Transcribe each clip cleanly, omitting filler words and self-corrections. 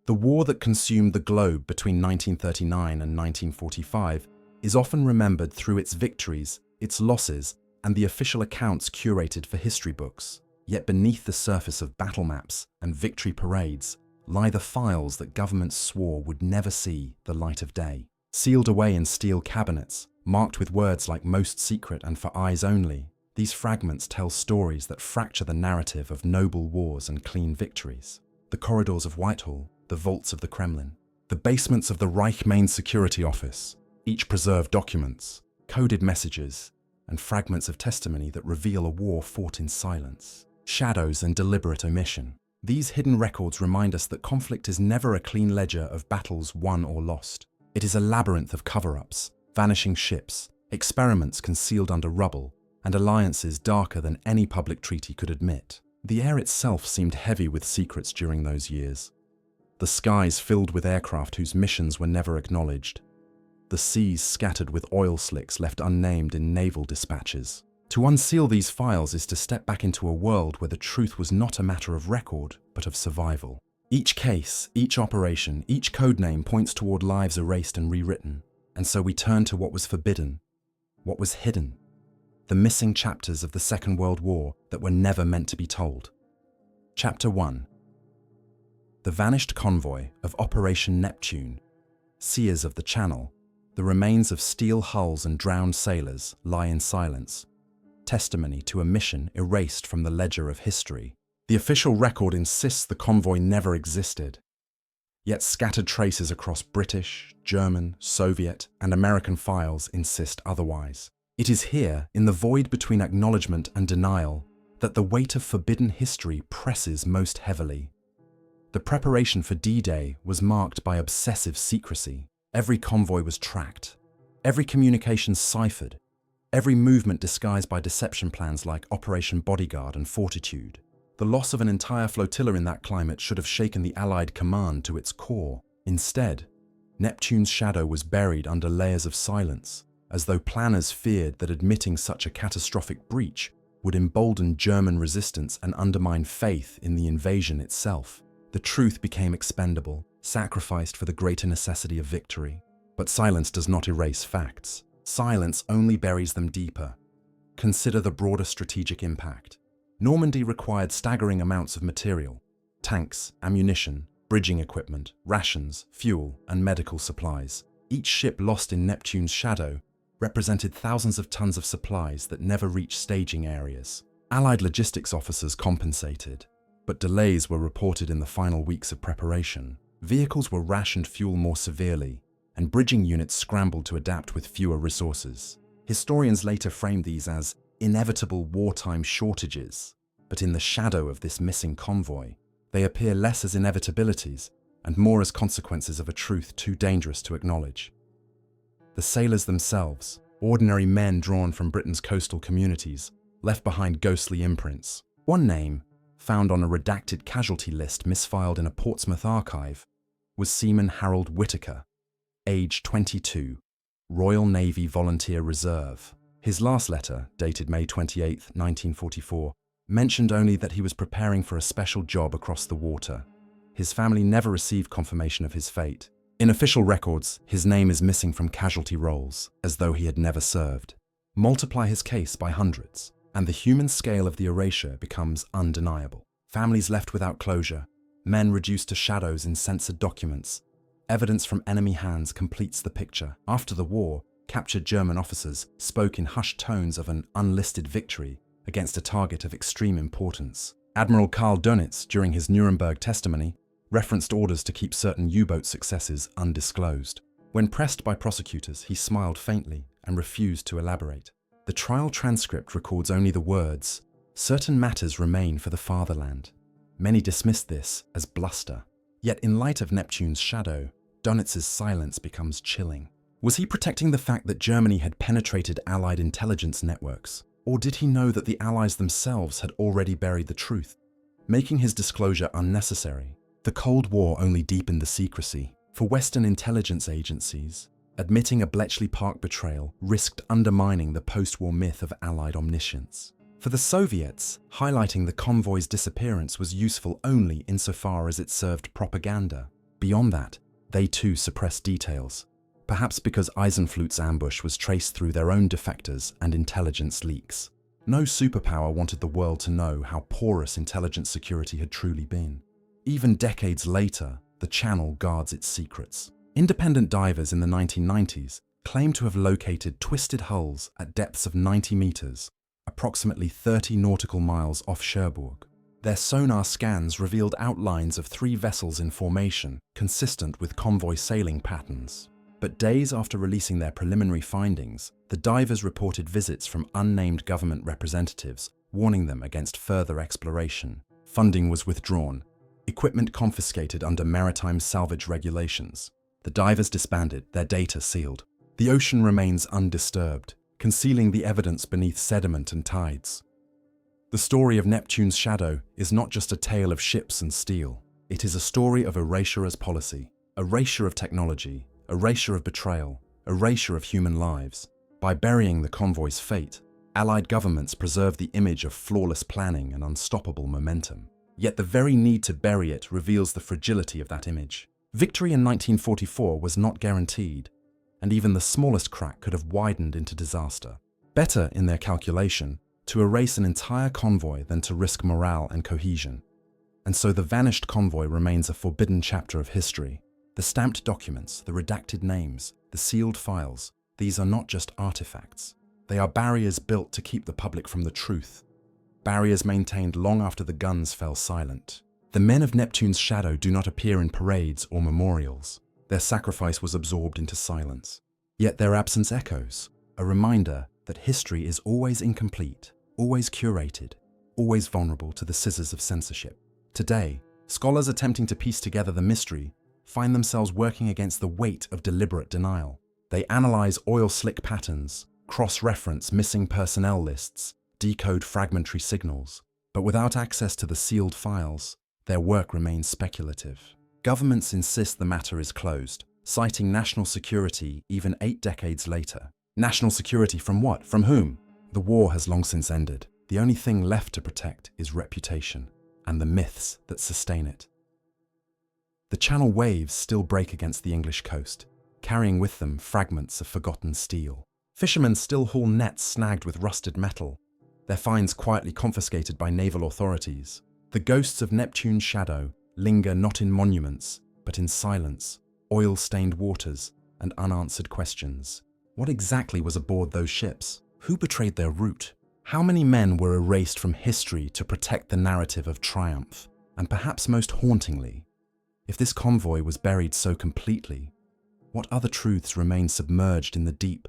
The war that consumed the globe between 1939 and 1945 is often remembered through its victories, its losses, and the official accounts curated for history books. Yet beneath the surface of battle maps and victory parades lie the files that governments swore would never see the light of day. Sealed away in steel cabinets, marked with words like "most secret" and "for eyes only," these fragments tell stories that fracture the narrative of noble wars and clean victories. The corridors of Whitehall, the vaults of the Kremlin, the basements of the Reich Main Security Office, each preserve documents, coded messages, and fragments of testimony that reveal a war fought in silence, shadows, and deliberate omission. These hidden records remind us that conflict is never a clean ledger of battles won or lost. It is a labyrinth of cover-ups, vanishing ships, experiments concealed under rubble, and alliances darker than any public treaty could admit. The air itself seemed heavy with secrets during those years. The skies filled with aircraft whose missions were never acknowledged. The seas scattered with oil slicks left unnamed in naval dispatches. To unseal these files is to step back into a world where the truth was not a matter of record, but of survival. Each case, each operation, each codename points toward lives erased and rewritten. And so we turn to what was forbidden, what was hidden, the missing chapters of the Second World War that were never meant to be told. Chapter 1. The vanished convoy of Operation Neptune. Seers of the Channel, the remains of steel hulls and drowned sailors lie in silence. Testimony to a mission erased from the ledger of history. The official record insists the convoy never existed. Yet scattered traces across British, German, Soviet, and American files insist otherwise. It is here, in the void between acknowledgement and denial, that the weight of forbidden history presses most heavily. The preparation for D-Day was marked by obsessive secrecy. Every convoy was tracked, every communication ciphered, every movement disguised by deception plans like Operation Bodyguard and Fortitude. The loss of an entire flotilla in that climate should have shaken the Allied command to its core. Instead, Neptune's shadow was buried under layers of silence, as though planners feared that admitting such a catastrophic breach would embolden German resistance and undermine faith in the invasion itself. The truth became expendable, sacrificed for the greater necessity of victory. But silence does not erase facts. Silence only buries them deeper. Consider the broader strategic impact. Normandy required staggering amounts of material: tanks, ammunition, bridging equipment, rations, fuel, and medical supplies. Each ship lost in Neptune's shadow represented thousands of tons of supplies that never reached staging areas. Allied logistics officers compensated, but delays were reported in the final weeks of preparation. Vehicles were rationed fuel more severely, and bridging units scrambled to adapt with fewer resources. Historians later framed these as inevitable wartime shortages, but in the shadow of this missing convoy, they appear less as inevitabilities and more as consequences of a truth too dangerous to acknowledge. The sailors themselves, ordinary men drawn from Britain's coastal communities, left behind ghostly imprints. One name, found on a redacted casualty list misfiled in a Portsmouth archive, was Seaman Harold Whittaker, age 22, Royal Navy Volunteer Reserve. His last letter, dated May 28, 1944, mentioned only that he was preparing for a special job across the water. His family never received confirmation of his fate. In official records, his name is missing from casualty rolls, as though he had never served. Multiply his case by hundreds, and the human scale of the erasure becomes undeniable. Families left without closure, men reduced to shadows in censored documents. Evidence from enemy hands completes the picture. After the war, captured German officers spoke in hushed tones of an unlisted victory against a target of extreme importance. Admiral Karl Dönitz, during his Nuremberg testimony, referenced orders to keep certain U-boat successes undisclosed. When pressed by prosecutors, he smiled faintly and refused to elaborate. The trial transcript records only the words, "Certain matters remain for the fatherland." Many dismissed this as bluster. Yet in light of Neptune's shadow, Dönitz's silence becomes chilling. Was he protecting the fact that Germany had penetrated Allied intelligence networks? Or did he know that the Allies themselves had already buried the truth, making his disclosure unnecessary? The Cold War only deepened the secrecy. For Western intelligence agencies, admitting a Bletchley Park betrayal risked undermining the post-war myth of Allied omniscience. For the Soviets, highlighting the convoy's disappearance was useful only insofar as it served propaganda. Beyond that, they too suppressed details, perhaps because Eisenflut's ambush was traced through their own defectors and intelligence leaks. No superpower wanted the world to know how porous intelligence security had truly been. Even decades later, the Channel guards its secrets. Independent divers in the 1990s claim to have located twisted hulls at depths of 90 meters, approximately 30 nautical miles off Cherbourg. Their sonar scans revealed outlines of 3 vessels in formation, consistent with convoy sailing patterns. But days after releasing their preliminary findings, the divers reported visits from unnamed government representatives, warning them against further exploration. Funding was withdrawn, equipment confiscated under maritime salvage regulations. The divers disbanded, their data sealed. The ocean remains undisturbed, concealing the evidence beneath sediment and tides. The story of Neptune's shadow is not just a tale of ships and steel. It is a story of erasure as policy, erasure of technology, erasure of betrayal, erasure of human lives. By burying the convoy's fate, Allied governments preserved the image of flawless planning and unstoppable momentum. Yet the very need to bury it reveals the fragility of that image. Victory in 1944 was not guaranteed, and even the smallest crack could have widened into disaster. Better, in their calculation, to erase an entire convoy than to risk morale and cohesion. And so the vanished convoy remains a forbidden chapter of history. The stamped documents, the redacted names, the sealed files, these are not just artifacts. They are barriers built to keep the public from the truth. Barriers maintained long after the guns fell silent. The men of Neptune's shadow do not appear in parades or memorials. Their sacrifice was absorbed into silence. Yet their absence echoes, a reminder that history is always incomplete, always curated, always vulnerable to the scissors of censorship. Today, scholars attempting to piece together the mystery find themselves working against the weight of deliberate denial. They analyze oil slick patterns, cross-reference missing personnel lists, decode fragmentary signals, but without access to the sealed files, their work remains speculative. Governments insist the matter is closed, citing national security even 8 decades later. National security from what? From whom? The war has long since ended. The only thing left to protect is reputation and the myths that sustain it. The Channel waves still break against the English coast, carrying with them fragments of forgotten steel. Fishermen still haul nets snagged with rusted metal, their finds quietly confiscated by naval authorities. The ghosts of Neptune's shadow linger not in monuments, but in silence, oil-stained waters, and unanswered questions. What exactly was aboard those ships? Who betrayed their route? How many men were erased from history to protect the narrative of triumph? And perhaps most hauntingly, if this convoy was buried so completely, what other truths remain submerged in the deep,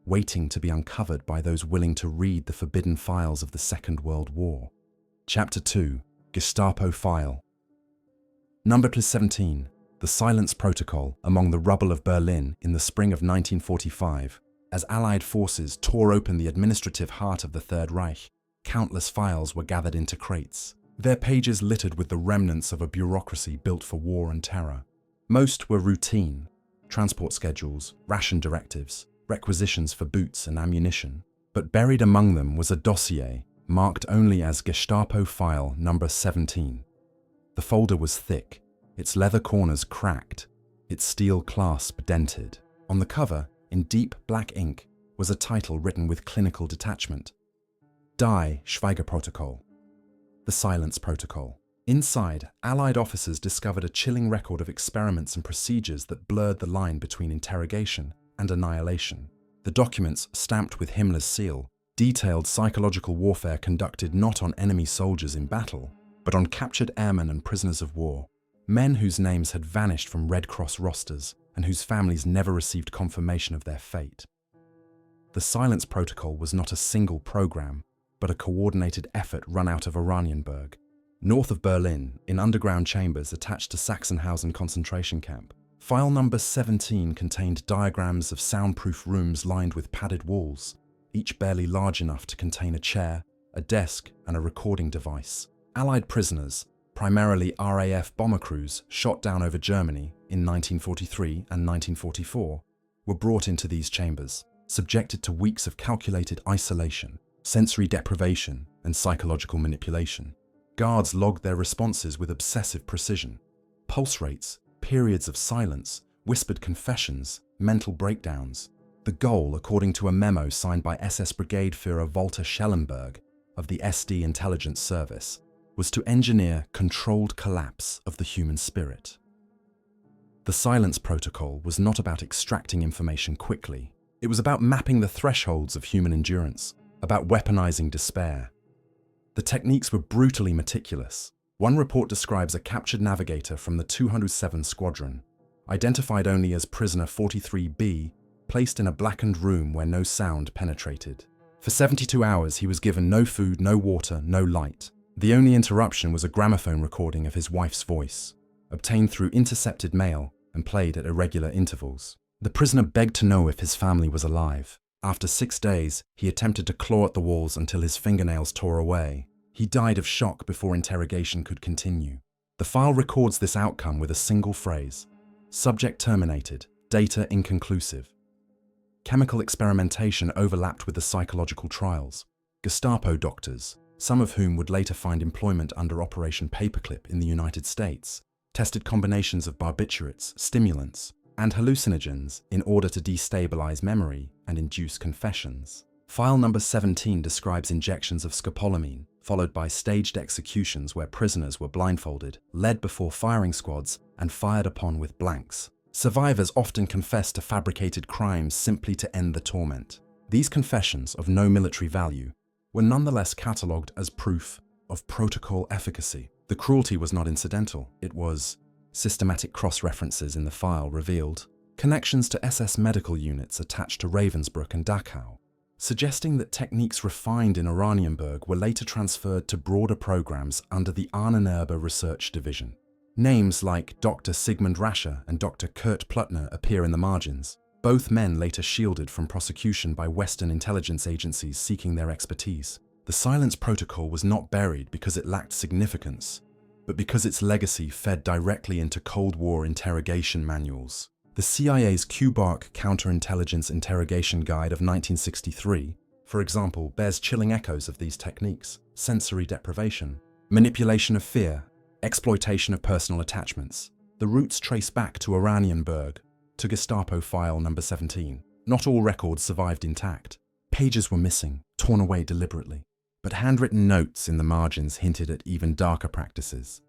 waiting to be uncovered by those willing to read the forbidden files of the Second World War? Chapter 2. Gestapo File. Number 17. The Silence Protocol among the rubble of Berlin in the spring of 1945. As Allied forces tore open the administrative heart of the Third Reich, countless files were gathered into crates, their pages littered with the remnants of a bureaucracy built for war and terror. Most were routine: transport schedules, ration directives, requisitions for boots and ammunition. But buried among them was a dossier marked only as Gestapo File Number 17. The folder was thick, its leather corners cracked, its steel clasp dented. On the cover, in deep black ink, was a title written with clinical detachment: Die Schweigeprotokoll. The Silence Protocol. Inside, Allied officers discovered a chilling record of experiments and procedures that blurred the line between interrogation and annihilation. The documents, stamped with Himmler's seal, detailed psychological warfare conducted not on enemy soldiers in battle, but on captured airmen and prisoners of war, men whose names had vanished from Red Cross rosters and whose families never received confirmation of their fate. The Silence Protocol was not a single program, but a coordinated effort run out of Oranienburg, north of Berlin, in underground chambers attached to Sachsenhausen concentration camp. File number 17 contained diagrams of soundproof rooms lined with padded walls, each barely large enough to contain a chair, a desk, and a recording device. Allied prisoners, primarily RAF bomber crews shot down over Germany in 1943 and 1944, were brought into these chambers, subjected to weeks of calculated isolation, sensory deprivation, and psychological manipulation. Guards logged their responses with obsessive precision: pulse rates, periods of silence, whispered confessions, mental breakdowns. The goal, according to a memo signed by SS Brigade Führer Walter Schellenberg of the SD Intelligence Service, was to engineer controlled collapse of the human spirit. The silence protocol was not about extracting information quickly. It was about mapping the thresholds of human endurance, about weaponizing despair. The techniques were brutally meticulous. One report describes a captured navigator from the 207 Squadron, identified only as prisoner 43B, placed in a blackened room where no sound penetrated. For 72 hours, he was given no food, no water, no light. The only interruption was a gramophone recording of his wife's voice, obtained through intercepted mail and played at irregular intervals. The prisoner begged to know if his family was alive. After 6 days, he attempted to claw at the walls until his fingernails tore away. He died of shock before interrogation could continue. The file records this outcome with a single phrase: subject terminated, data inconclusive. Chemical experimentation overlapped with the psychological trials. Gestapo doctors, some of whom would later find employment under Operation Paperclip in the United States, tested combinations of barbiturates, stimulants, and hallucinogens in order to destabilize memory and induce confessions. File number 17 describes injections of scopolamine, followed by staged executions where prisoners were blindfolded, led before firing squads, and fired upon with blanks. Survivors often confessed to fabricated crimes simply to end the torment. These confessions, of no military value, were nonetheless catalogued as proof of protocol efficacy. The cruelty was not incidental, it was systematic cross-references in the file revealed connections to SS medical units attached to Ravensbrück and Dachau, suggesting that techniques refined in Oranienburg were later transferred to broader programs under the Ahnenerbe Research Division. Names like Dr. Sigmund Rascher and Dr. Kurt Plutner appear in the margins, both men later shielded from prosecution by Western intelligence agencies seeking their expertise. The silence protocol was not buried because it lacked significance, but because its legacy fed directly into Cold War interrogation manuals. The CIA's QBARC Counterintelligence Interrogation Guide of 1963, for example, bears chilling echoes of these techniques: sensory deprivation, manipulation of fear, exploitation of personal attachments. The roots trace back to Oranienburg, to Gestapo file number 17. Not all records survived intact. Pages were missing, torn away deliberately. But handwritten notes in the margins hinted at even darker practices.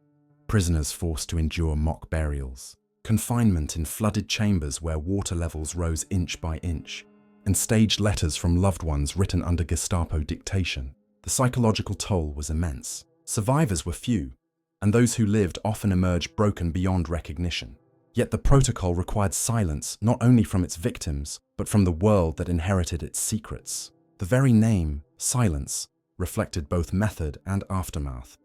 Prisoners forced to endure mock burials, confinement in flooded chambers where water levels rose inch by inch, and staged letters from loved ones written under Gestapo dictation. The psychological toll was immense. Survivors were few, and those who lived often emerged broken beyond recognition. Yet the protocol required silence not only from its victims, but from the world that inherited its secrets. The very name, silence, reflected both method and aftermath.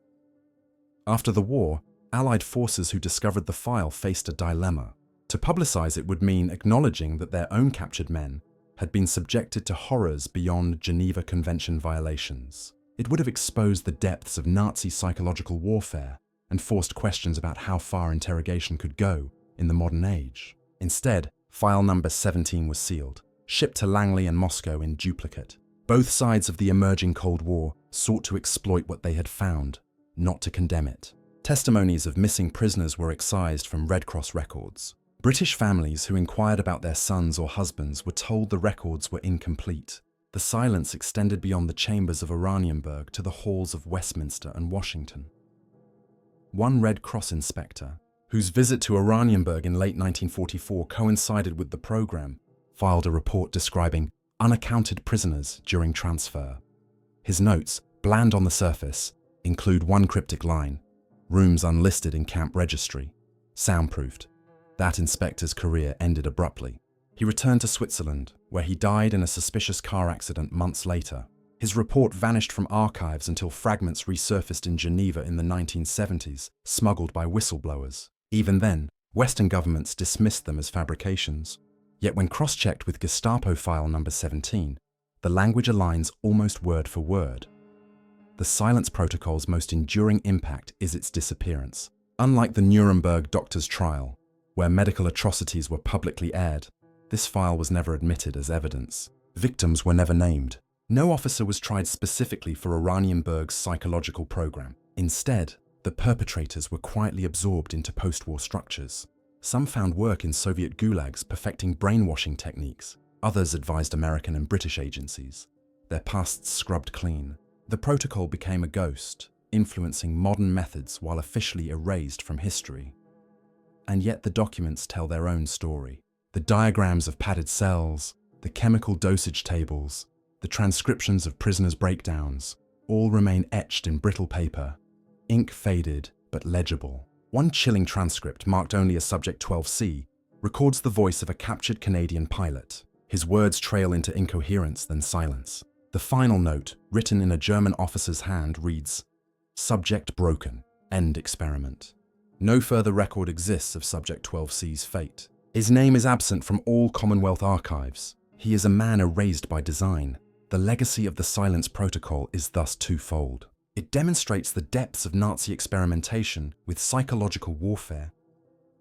After the war, Allied forces who discovered the file faced a dilemma. To publicize it would mean acknowledging that their own captured men had been subjected to horrors beyond Geneva Convention violations. It would have exposed the depths of Nazi psychological warfare and forced questions about how far interrogation could go in the modern age. Instead, file number 17 was sealed, shipped to Langley and Moscow in duplicate. Both sides of the emerging Cold War sought to exploit what they had found, not to condemn it. Testimonies of missing prisoners were excised from Red Cross records. British families who inquired about their sons or husbands were told the records were incomplete. The silence extended beyond the chambers of Oranienburg to the halls of Westminster and Washington. One Red Cross inspector, whose visit to Oranienburg in late 1944 coincided with the program, filed a report describing unaccounted prisoners during transfer. His notes, bland on the surface, include one cryptic line: rooms unlisted in camp registry, soundproofed. That inspector's career ended abruptly. He returned to Switzerland, where he died in a suspicious car accident months later. His report vanished from archives until fragments resurfaced in Geneva in the 1970s, smuggled by whistleblowers. Even then, Western governments dismissed them as fabrications. Yet when cross-checked with Gestapo file number 17, the language aligns almost word for word. The silence protocol's most enduring impact is its disappearance. Unlike the Nuremberg doctor's trial, where medical atrocities were publicly aired, this file was never admitted as evidence. Victims were never named. No officer was tried specifically for Oranienburg's psychological program. Instead, the perpetrators were quietly absorbed into post-war structures. Some found work in Soviet gulags perfecting brainwashing techniques. Others advised American and British agencies. Their pasts scrubbed clean. The protocol became a ghost, influencing modern methods while officially erased from history. And yet the documents tell their own story. The diagrams of padded cells, the chemical dosage tables, the transcriptions of prisoners' breakdowns, all remain etched in brittle paper, ink faded but legible. One chilling transcript, marked only as Subject 12C, records the voice of a captured Canadian pilot. His words trail into incoherence, then silence. The final note, written in a German officer's hand, reads, "Subject broken. End experiment." No further record exists of Subject 12C's fate. His name is absent from all Commonwealth archives. He is a man erased by design. The legacy of the Silence Protocol is thus twofold. It demonstrates the depths of Nazi experimentation with psychological warfare,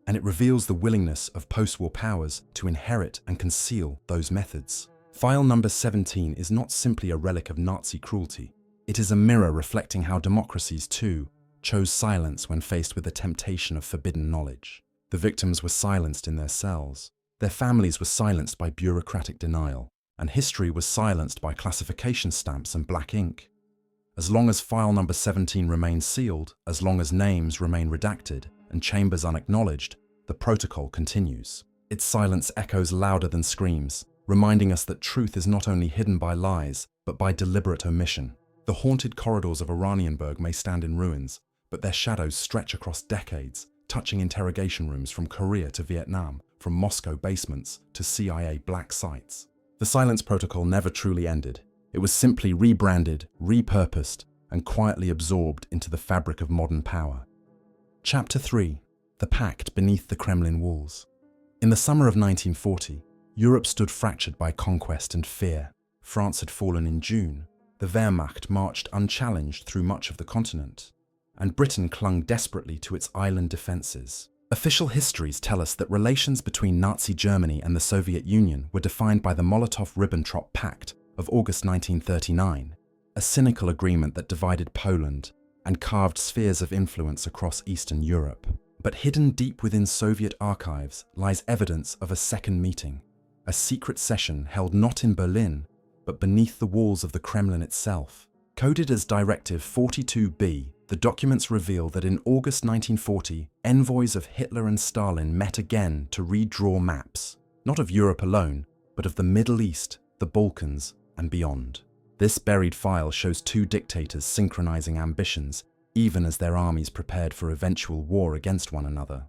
and it reveals the willingness of post-war powers to inherit and conceal those methods. File number 17 is not simply a relic of Nazi cruelty. It is a mirror reflecting how democracies, too, chose silence when faced with the temptation of forbidden knowledge. The victims were silenced in their cells. Their families were silenced by bureaucratic denial, and history was silenced by classification stamps and black ink. As long as file number 17 remains sealed, as long as names remain redacted and chambers unacknowledged, the protocol continues. Its silence echoes louder than screams, reminding us that truth is not only hidden by lies, but by deliberate omission. The haunted corridors of Oranienburg may stand in ruins, but their shadows stretch across decades, touching interrogation rooms from Korea to Vietnam, from Moscow basements to CIA black sites. The Silence Protocol never truly ended. It was simply rebranded, repurposed, and quietly absorbed into the fabric of modern power. Chapter 3. The Pact Beneath the Kremlin Walls. In the summer of 1940, Europe stood fractured by conquest and fear. France had fallen in June. The Wehrmacht marched unchallenged through much of the continent, and Britain clung desperately to its island defences. Official histories tell us that relations between Nazi Germany and the Soviet Union were defined by the Molotov-Ribbentrop Pact of August 1939, a cynical agreement that divided Poland and carved spheres of influence across Eastern Europe. But hidden deep within Soviet archives lies evidence of a second meeting, a secret session held not in Berlin, but beneath the walls of the Kremlin itself. Coded as Directive 42B, the documents reveal that in August 1940, envoys of Hitler and Stalin met again to redraw maps, not of Europe alone, but of the Middle East, the Balkans, and beyond. This buried file shows two dictators synchronizing ambitions, even as their armies prepared for eventual war against one another.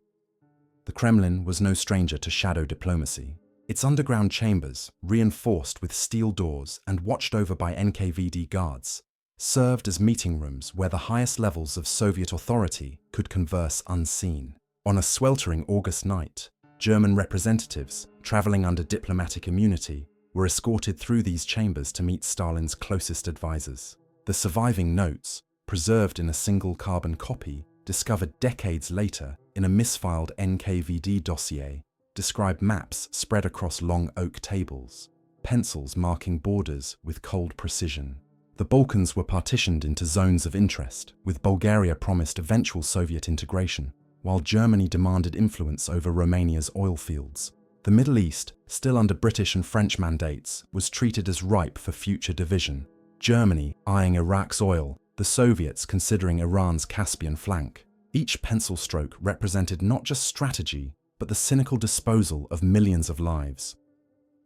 The Kremlin was no stranger to shadow diplomacy. Its underground chambers, reinforced with steel doors and watched over by NKVD guards, served as meeting rooms where the highest levels of Soviet authority could converse unseen. On a sweltering August night, German representatives, traveling under diplomatic immunity, were escorted through these chambers to meet Stalin's closest advisors. The surviving notes, preserved in a single carbon copy, discovered decades later in a misfiled NKVD dossier, describe maps spread across long oak tables, pencils marking borders with cold precision. The Balkans were partitioned into zones of interest, with Bulgaria promised eventual Soviet integration, while Germany demanded influence over Romania's oil fields. The Middle East, still under British and French mandates, was treated as ripe for future division. Germany eyeing Iraq's oil, the Soviets considering Iran's Caspian flank. Each pencil stroke represented not just strategy, but the cynical disposal of millions of lives.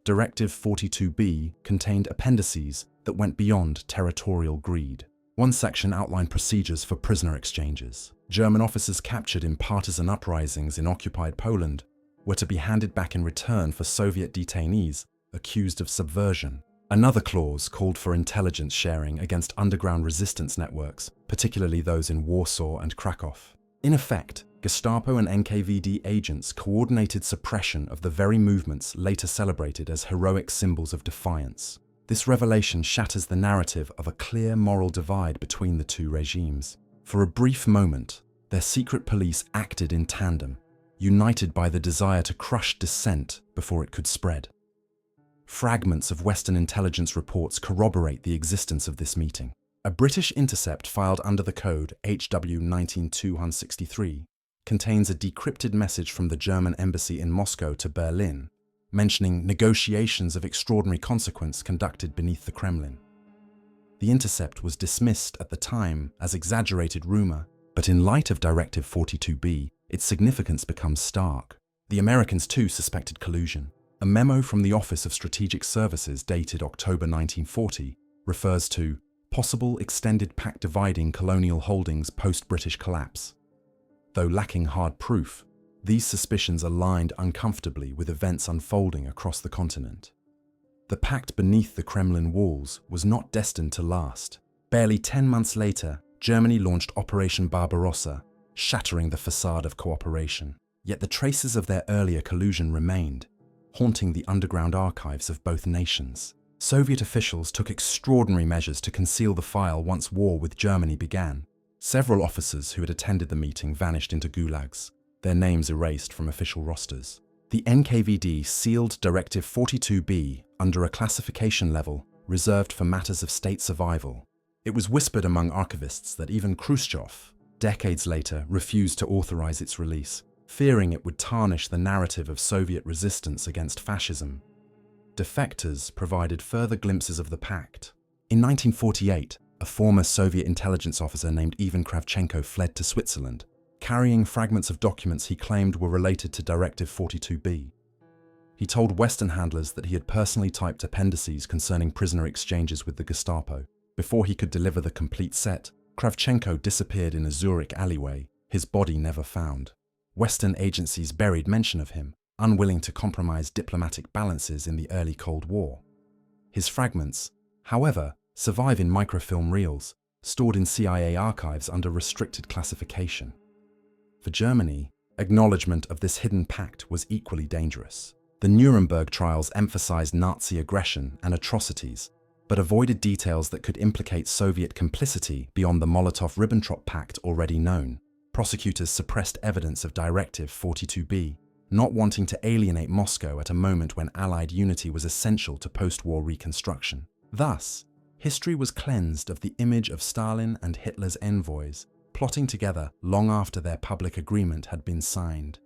Directive 42B contained appendices that went beyond territorial greed. One section outlined procedures for prisoner exchanges. German officers captured in partisan uprisings in occupied Poland were to be handed back in return for Soviet detainees accused of subversion. Another clause called for intelligence sharing against underground resistance networks, particularly those in Warsaw and Krakow. In effect, Gestapo and NKVD agents coordinated suppression of the very movements later celebrated as heroic symbols of defiance. This revelation shatters the narrative of a clear moral divide between the two regimes. For a brief moment, their secret police acted in tandem, united by the desire to crush dissent before it could spread. Fragments of Western intelligence reports corroborate the existence of this meeting. A British intercept filed under the code HW 19263 contains a decrypted message from the German embassy in Moscow to Berlin, mentioning negotiations of extraordinary consequence conducted beneath the Kremlin. The intercept was dismissed at the time as exaggerated rumor, but in light of Directive 42B, its significance becomes stark. The Americans too suspected collusion. A memo from the Office of Strategic Services dated October 1940 refers to possible extended Pact dividing colonial holdings post-British collapse. Though lacking hard proof, these suspicions aligned uncomfortably with events unfolding across the continent. The Pact beneath the Kremlin walls was not destined to last. Barely 10 months later, Germany launched Operation Barbarossa, shattering the facade of cooperation. Yet the traces of their earlier collusion remained, haunting the underground archives of both nations. Soviet officials took extraordinary measures to conceal the file once war with Germany began. Several officers who had attended the meeting vanished into gulags, their names erased from official rosters. The NKVD sealed Directive 42B under a classification level reserved for matters of state survival. It was whispered among archivists that even Khrushchev, decades later, refused to authorize its release, fearing it would tarnish the narrative of Soviet resistance against fascism. Defectors provided further glimpses of the Pact. In 1948, a former Soviet intelligence officer named Ivan Kravchenko fled to Switzerland, carrying fragments of documents he claimed were related to Directive 42B. He told Western handlers that he had personally typed appendices concerning prisoner exchanges with the Gestapo. Before he could deliver the complete set, Kravchenko disappeared in a Zurich alleyway, his body never found. Western agencies buried mention of him, unwilling to compromise diplomatic balances in the early Cold War. His fragments, however, survive in microfilm reels, stored in CIA archives under restricted classification. For Germany, acknowledgement of this hidden pact was equally dangerous. The Nuremberg trials emphasized Nazi aggression and atrocities, but avoided details that could implicate Soviet complicity beyond the Molotov-Ribbentrop Pact already known. Prosecutors suppressed evidence of Directive 42B, not wanting to alienate Moscow at a moment when Allied unity was essential to post-war reconstruction. Thus, history was cleansed of the image of Stalin and Hitler's envoys, plotting together long after their public agreement had been signed.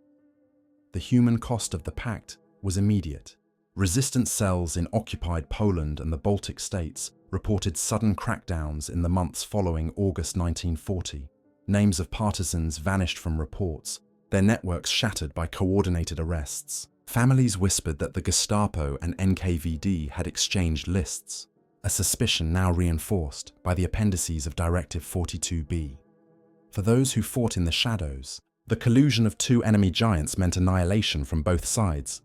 The human cost of the pact was immediate. Resistance cells in occupied Poland and the Baltic states reported sudden crackdowns in the months following August 1940. Names of partisans vanished from reports, their networks shattered by coordinated arrests. Families whispered that the Gestapo and NKVD had exchanged lists, a suspicion now reinforced by the appendices of Directive 42B. For those who fought in the shadows, the collusion of two enemy giants meant annihilation from both sides.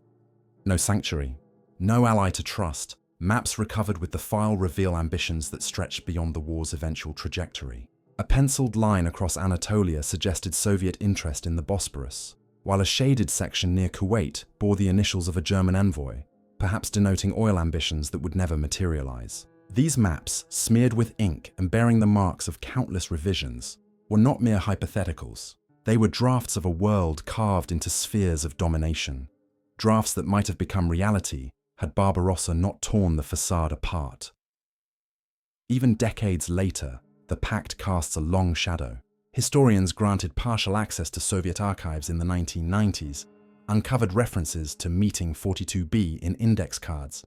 No sanctuary, no ally to trust, maps recovered with the file reveal ambitions that stretched beyond the war's eventual trajectory. A penciled line across Anatolia suggested Soviet interest in the Bosporus, while a shaded section near Kuwait bore the initials of a German envoy, perhaps denoting oil ambitions that would never materialize. These maps, smeared with ink and bearing the marks of countless revisions, were not mere hypotheticals. They were drafts of a world carved into spheres of domination, drafts that might have become reality had Barbarossa not torn the facade apart. Even decades later, the pact casts a long shadow. Historians granted partial access to Soviet archives in the 1990s, uncovered references to Meeting 42B in index cards,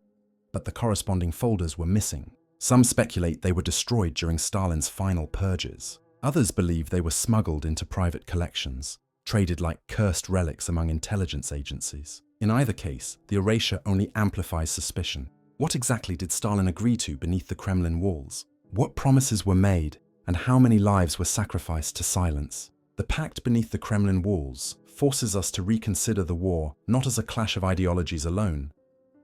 but the corresponding folders were missing. Some speculate they were destroyed during Stalin's final purges. Others believe they were smuggled into private collections, traded like cursed relics among intelligence agencies. In either case, the erasure only amplifies suspicion. What exactly did Stalin agree to beneath the Kremlin walls? What promises were made, and how many lives were sacrificed to silence? The pact beneath the Kremlin walls forces us to reconsider the war not as a clash of ideologies alone,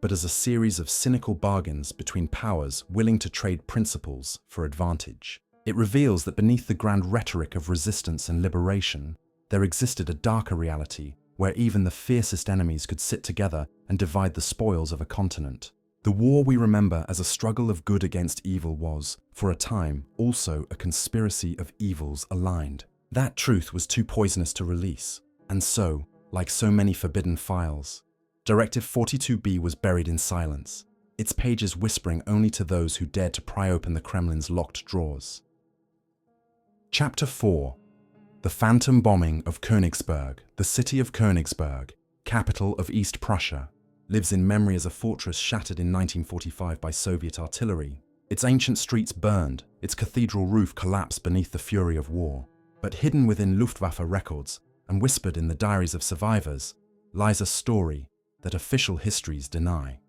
but as a series of cynical bargains between powers willing to trade principles for advantage. It reveals that beneath the grand rhetoric of resistance and liberation, there existed a darker reality where even the fiercest enemies could sit together and divide the spoils of a continent. The war we remember as a struggle of good against evil was, for a time, also a conspiracy of evils aligned. That truth was too poisonous to release, and so, like so many forbidden files, Directive 42B was buried in silence, its pages whispering only to those who dared to pry open the Kremlin's locked drawers. Chapter 4. The phantom bombing of Königsberg, the city of Königsberg, capital of East Prussia, lives in memory as a fortress shattered in 1945 by Soviet artillery. Its ancient streets burned, its cathedral roof collapsed beneath the fury of war. But hidden within Luftwaffe records and whispered in the diaries of survivors lies a story that official histories deny.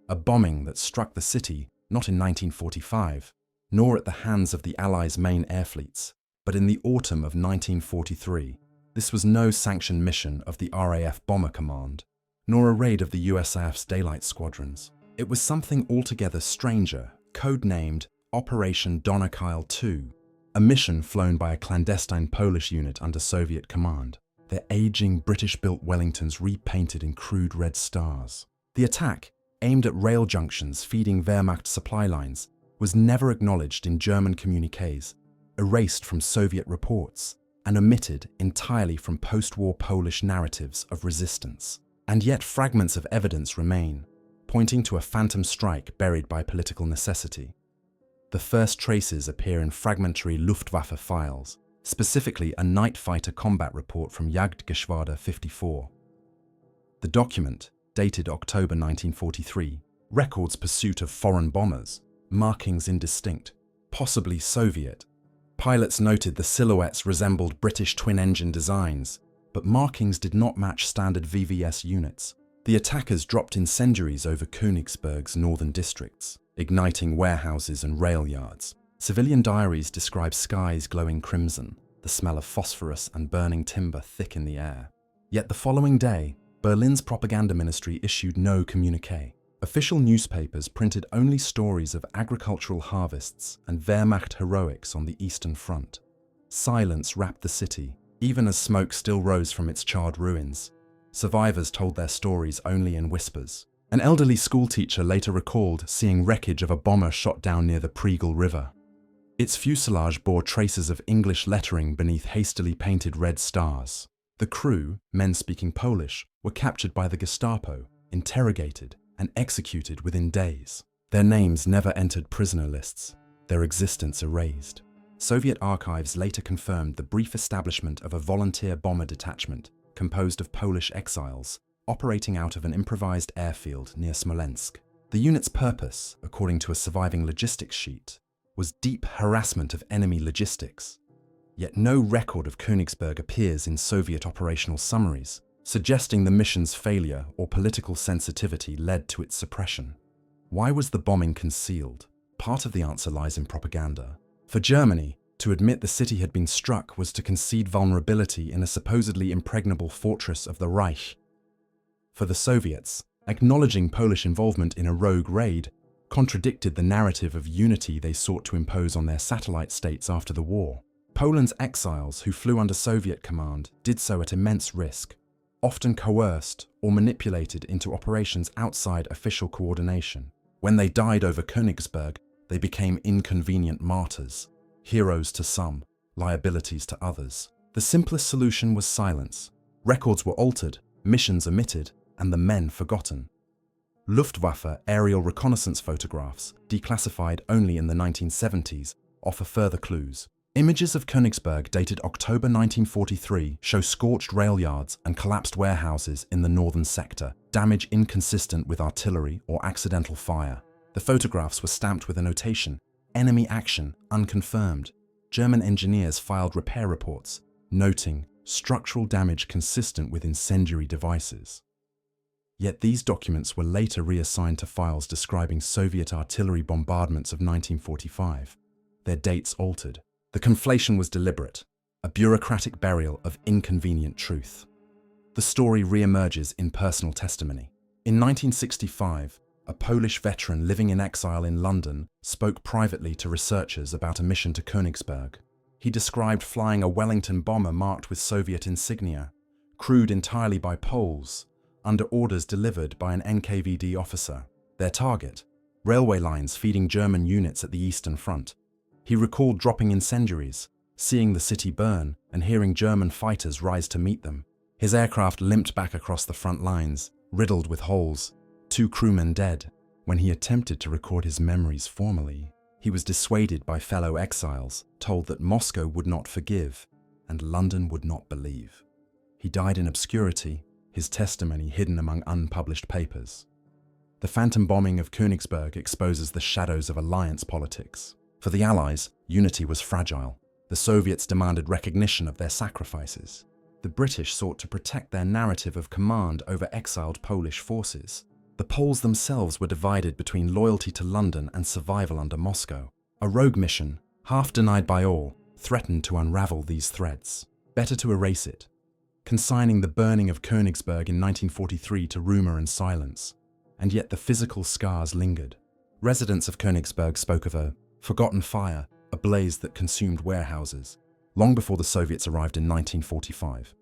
A bombing that struck the city not in 1945, nor at the hands of the Allies' main air fleets, but in the autumn of 1943. This was no sanctioned mission of the RAF Bomber Command, nor a raid of the USAF's daylight squadrons. It was something altogether stranger, codenamed Operation Donaukeil II, a mission flown by a clandestine Polish unit under Soviet command, their aging British-built Wellingtons repainted in crude red stars. The attack, aimed at rail junctions feeding Wehrmacht supply lines, was never acknowledged in German communiques, erased from Soviet reports, and omitted entirely from post-war Polish narratives of resistance. And yet fragments of evidence remain, pointing to a phantom strike buried by political necessity. The first traces appear in fragmentary Luftwaffe files, specifically a night fighter combat report from Jagdgeschwader 54. The document, dated October 1943, records pursuit of foreign bombers, markings indistinct, possibly Soviet. Pilots noted the silhouettes resembled British twin-engine designs, but markings did not match standard VVS units. The attackers dropped incendiaries over Königsberg's northern districts, igniting warehouses and rail yards. Civilian diaries describe skies glowing crimson, the smell of phosphorus and burning timber thick in the air. Yet the following day, Berlin's propaganda ministry issued no communique. Official newspapers printed only stories of agricultural harvests and Wehrmacht heroics on the Eastern Front. Silence wrapped the city, even as smoke still rose from its charred ruins. Survivors told their stories only in whispers. An elderly schoolteacher later recalled seeing wreckage of a bomber shot down near the Pregel River. Its fuselage bore traces of English lettering beneath hastily painted red stars. The crew, men speaking Polish, were captured by the Gestapo, interrogated, and executed within days. Their names never entered prisoner lists, their existence erased. Soviet archives later confirmed the brief establishment of a volunteer bomber detachment composed of Polish exiles, operating out of an improvised airfield near Smolensk. The unit's purpose, according to a surviving logistics sheet, was deep harassment of enemy logistics. Yet no record of Königsberg appears in Soviet operational summaries, suggesting the mission's failure or political sensitivity led to its suppression. Why was the bombing concealed? Part of the answer lies in propaganda. For Germany, to admit the city had been struck was to concede vulnerability in a supposedly impregnable fortress of the Reich. For the Soviets, acknowledging Polish involvement in a rogue raid contradicted the narrative of unity they sought to impose on their satellite states after the war. Poland's exiles who flew under Soviet command did so at immense risk, often coerced or manipulated into operations outside official coordination. When they died over Königsberg, they became inconvenient martyrs, heroes to some, liabilities to others. The simplest solution was silence. Records were altered, missions omitted, and the men forgotten. Luftwaffe aerial reconnaissance photographs, declassified only in the 1970s, offer further clues. Images of Königsberg dated October 1943 show scorched rail yards and collapsed warehouses in the northern sector, damage inconsistent with artillery or accidental fire. The photographs were stamped with a notation, "Enemy action, unconfirmed." German engineers filed repair reports, noting structural damage consistent with incendiary devices. Yet these documents were later reassigned to files describing Soviet artillery bombardments of 1945, their dates altered. The conflation was deliberate, a bureaucratic burial of inconvenient truth. The story re-emerges in personal testimony. In 1965, a Polish veteran living in exile in London spoke privately to researchers about a mission to Königsberg. He described flying a Wellington bomber marked with Soviet insignia, crewed entirely by Poles, under orders delivered by an NKVD officer. Their target, railway lines feeding German units at the Eastern Front. He recalled dropping incendiaries, seeing the city burn, and hearing German fighters rise to meet them. His aircraft limped back across the front lines, riddled with holes, 2 crewmen dead. When he attempted to record his memories formally, he was dissuaded by fellow exiles, told that Moscow would not forgive, and London would not believe. He died in obscurity, his testimony hidden among unpublished papers. The phantom bombing of Königsberg exposes the shadows of alliance politics. For the Allies, unity was fragile. The Soviets demanded recognition of their sacrifices. The British sought to protect their narrative of command over exiled Polish forces. The Poles themselves were divided between loyalty to London and survival under Moscow. A rogue mission, half denied by all, threatened to unravel these threads. Better to erase it, consigning the burning of Königsberg in 1943 to rumour and silence. And yet the physical scars lingered. Residents of Königsberg spoke of a forgotten fire, a blaze that consumed warehouses, long before the Soviets arrived in 1945.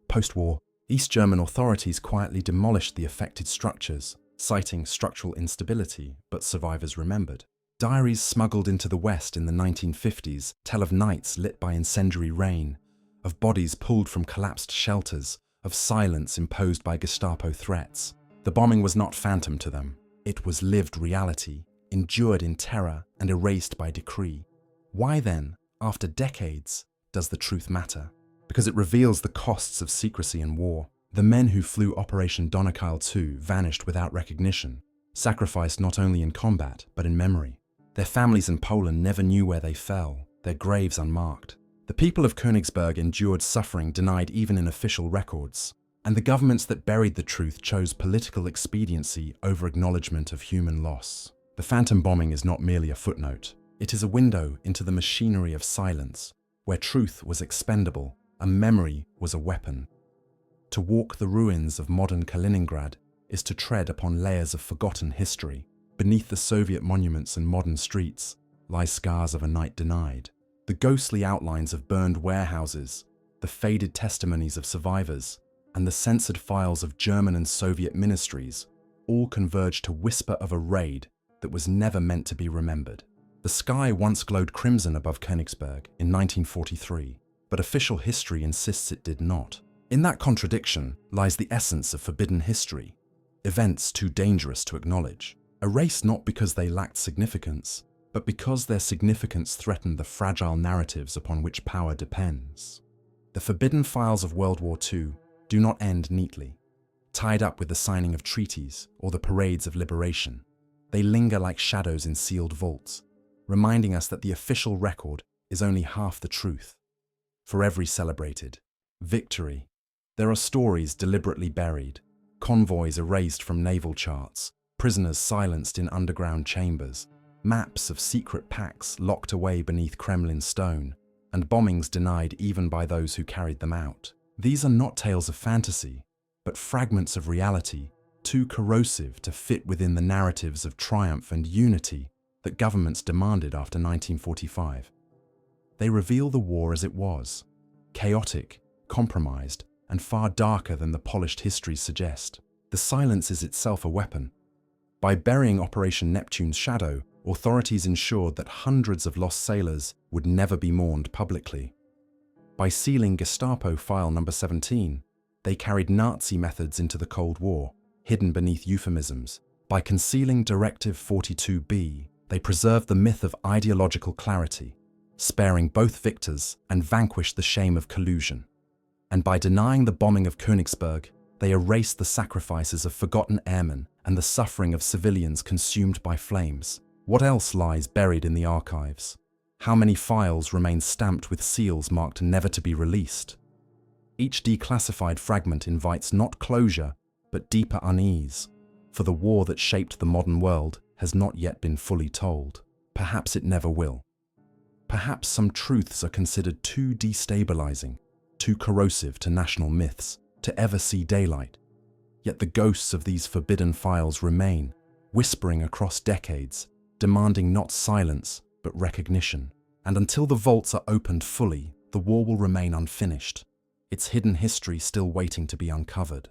Post-war, East German authorities quietly demolished the affected structures, citing structural instability, but survivors remembered. Diaries smuggled into the West in the 1950s tell of nights lit by incendiary rain, of bodies pulled from collapsed shelters, of silence imposed by Gestapo threats. The bombing was not phantom to them. It was lived reality, endured in terror and erased by decree. Why then, after decades, does the truth matter? Because it reveals the costs of secrecy and war. The men who flew Operation Donaueschl II vanished without recognition, sacrificed not only in combat, but in memory. Their families in Poland never knew where they fell, their graves unmarked. The people of Königsberg endured suffering denied even in official records, and the governments that buried the truth chose political expediency over acknowledgement of human loss. The phantom bombing is not merely a footnote. It is a window into the machinery of silence, where truth was expendable and memory was a weapon. To walk the ruins of modern Kaliningrad is to tread upon layers of forgotten history. Beneath the Soviet monuments and modern streets lie scars of a night denied. The ghostly outlines of burned warehouses, the faded testimonies of survivors, and the censored files of German and Soviet ministries all converge to whisper of a raid that was never meant to be remembered. The sky once glowed crimson above Königsberg in 1943, but official history insists it did not. In that contradiction lies the essence of forbidden history, events too dangerous to acknowledge, erased not because they lacked significance, but because their significance threatened the fragile narratives upon which power depends. The forbidden files of World War II do not end neatly, tied up with the signing of treaties or the parades of liberation. They linger like shadows in sealed vaults, reminding us that the official record is only half the truth. For every celebrated victory, there are stories deliberately buried, convoys erased from naval charts, prisoners silenced in underground chambers, maps of secret pacts locked away beneath Kremlin stone, and bombings denied even by those who carried them out. These are not tales of fantasy, but fragments of reality, too corrosive to fit within the narratives of triumph and unity that governments demanded after 1945. They reveal the war as it was, chaotic, compromised, and far darker than the polished histories suggest. The silence is itself a weapon. By burying Operation Neptune's shadow, authorities ensured that hundreds of lost sailors would never be mourned publicly. By sealing Gestapo file number 17, they carried Nazi methods into the Cold War, hidden beneath euphemisms. By concealing Directive 42B, they preserved the myth of ideological clarity, sparing both victors and vanquished the shame of collusion. And by denying the bombing of Königsberg, they erased the sacrifices of forgotten airmen and the suffering of civilians consumed by flames. What else lies buried in the archives? How many files remain stamped with seals marked never to be released? Each declassified fragment invites not closure, but deeper unease, for the war that shaped the modern world has not yet been fully told. Perhaps it never will. Perhaps some truths are considered too destabilizing, too corrosive to national myths, to ever see daylight. Yet the ghosts of these forbidden files remain, whispering across decades, demanding not silence, but recognition. And until the vaults are opened fully, the war will remain unfinished, its hidden history still waiting to be uncovered.